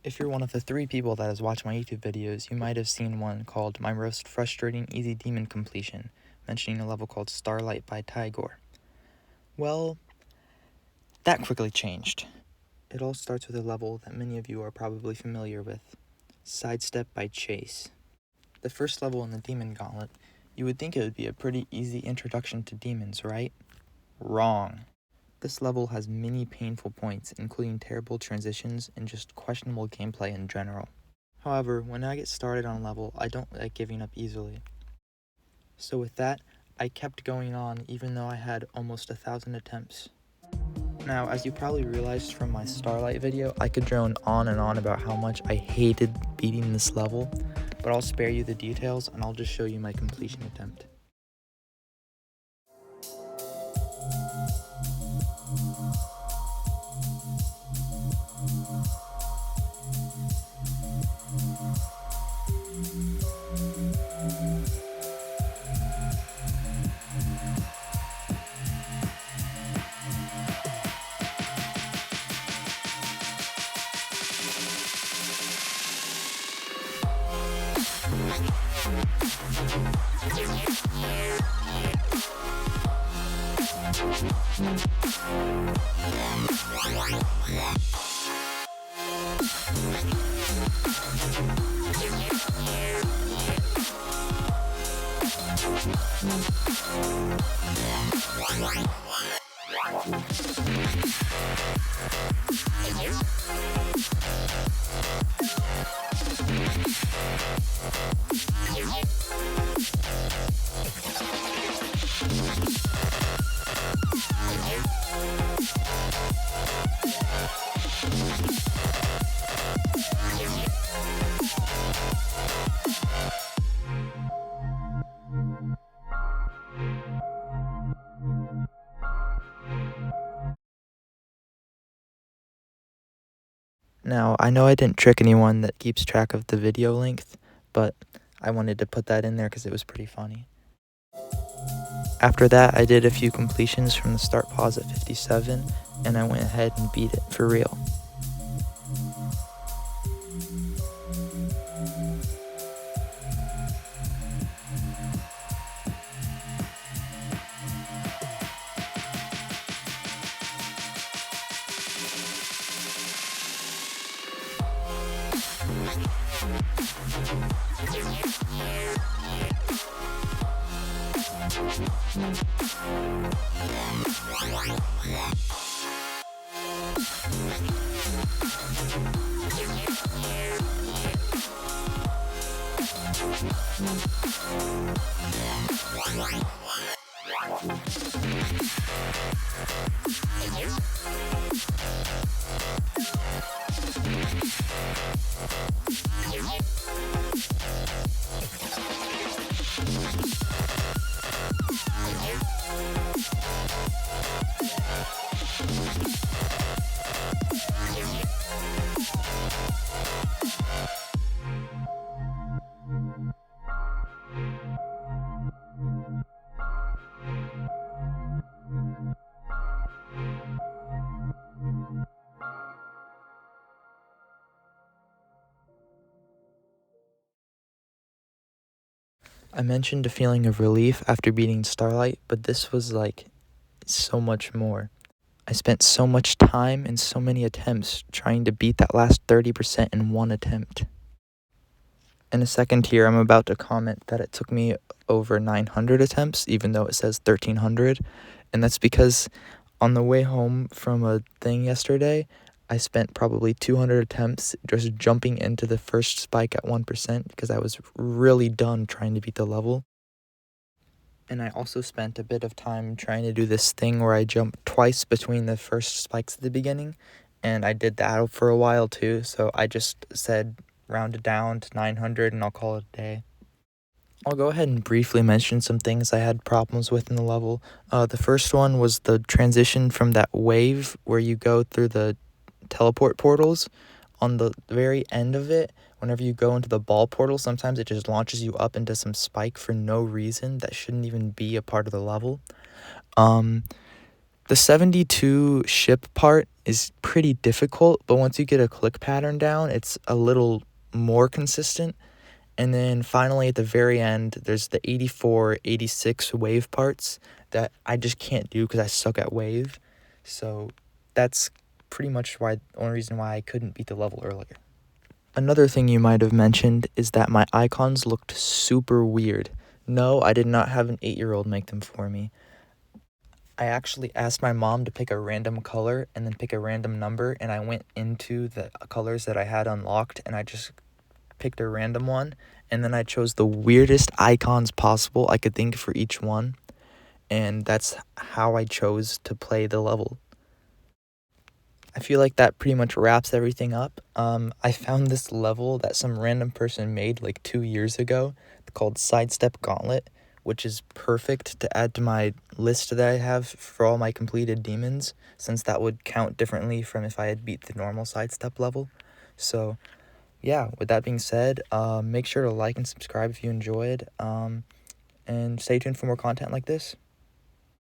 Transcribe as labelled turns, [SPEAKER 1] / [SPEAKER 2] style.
[SPEAKER 1] If you're one of the 3 people that has watched my YouTube videos, you might have seen one called My Most Frustrating Easy Demon Completion, mentioning a level called Starlight by Tigor. Well, that quickly changed. It all starts with a level that many of you are probably familiar with, Sidestep by Chase. The first level in the Demon Gauntlet, you would think it would be a pretty easy introduction to demons, right? Wrong. This level has many painful points, including terrible transitions and just questionable gameplay in general. However, when I get started on a level, I don't like giving up easily. So with that, I kept going on even though I had almost 1,000 attempts. Now, as you probably realized from my Starlight video, I could drone on and on about how much I hated beating this level, but I'll spare you the details and I'll just show you my completion attempt. Now, I know I didn't trick anyone that keeps track of the video length, but I wanted to put that in there because it was pretty funny. After that, I did a few completions from the start pause at 57, and I went ahead and beat it for real. I mentioned a feeling of relief after beating Starlight, but this was like so much more. I spent so much time and so many attempts trying to beat that last 30% in one attempt. In a second here, I'm about to comment that it took me over 900 attempts, even though it says 1,300. And that's because on the way home from a thing yesterday, I spent probably 200 attempts just jumping into the first spike at 1% because I was really done trying to beat the level. And I also spent a bit of time trying to do this thing where I jump twice between the first spikes at the beginning, and I did that for a while too, so I just said round it down to 900 and I'll call it a day. I'll go ahead and briefly mention some things I had problems with in the level. The first one was the transition from that wave where you go through the teleport portals. On the very end of it, whenever you go into the ball portal, sometimes it just launches you up into some spike for no reason that shouldn't even be a part of the level. The 72 ship part is pretty difficult, but once you get a click pattern down, it's a little more consistent. And then finally at the very end, there's the 84, 86 wave parts that I just can't do because I suck at wave. So that's pretty much the only reason why I couldn't beat the level earlier. Another thing you might have mentioned is that my icons looked super weird. No, I did not have an 8-year-old make them for me. I actually asked my mom to pick a random color and then pick a random number, and I went into the colors that I had unlocked and I just picked a random one, and then I chose the weirdest icons possible I could think for each one, and that's how I chose to play the level. I feel like that pretty much wraps everything up. I found this level that some random person made like 2 years ago called Sidestep Gauntlet, which is perfect to add to my list that I have for all my completed demons, since that would count differently from if I had beat the normal Sidestep level. So yeah, with that being said, make sure to like and subscribe if you enjoyed, and stay tuned for more content like this.